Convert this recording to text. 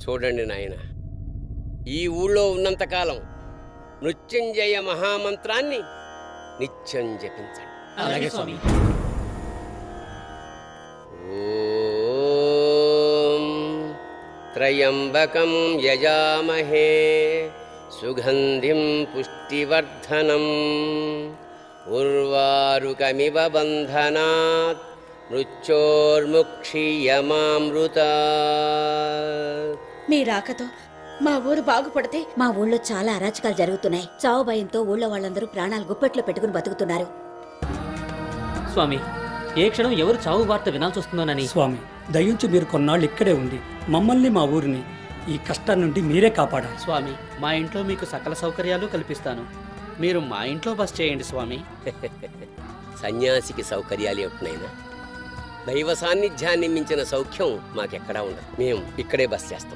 చూడండి నాయన, ఈ ఊళ్ళో ఉన్నంతకాలం మృత్యుంజయ మహామంత్రాన్ని నిత్యం జపించండి. అలాగే స్వామి. ఓం త్రయంబకం యజామహే సుగంధిం పుష్టివర్ధనం ఉర్వారుకమివ బంధనాత్ మృత్యోర్ముక్షీయమామృతాత్. మీ రాకతో మా ఊరు బాగుపడితే. మా ఊళ్ళో చాలా అరాచకాలు జరుగుతున్నాయి. చావు భయంతో ఊళ్ళో వాళ్ళందరూ ప్రాణాలు గుప్పెట్లో పెట్టుకుని బతుకుతున్నారు. స్వామి, ఏ క్షణం ఎవరు చావు వార్త వినాల్సి వస్తుందోనని. స్వామి, దయించి మీరు కొన్నాళ్ళు ఇక్కడే ఉండి మమ్మల్ని మా ఊరిని ఈ కష్టం నుండి మీరే కాపాడాలి. స్వామి, మా ఇంట్లో మీకు సకల సౌకర్యాలు కల్పిస్తాను. మీరు మా ఇంట్లో బస్ చేయండి స్వామి. సన్యాసికి సౌకర్యాలు ఏమిటినైనా, దైవ సాన్నిధ్యాన్ని మించిన సౌఖ్యం మాకెక్కడా ఉండదు. మేము ఇక్కడే బస్ చేస్తాం.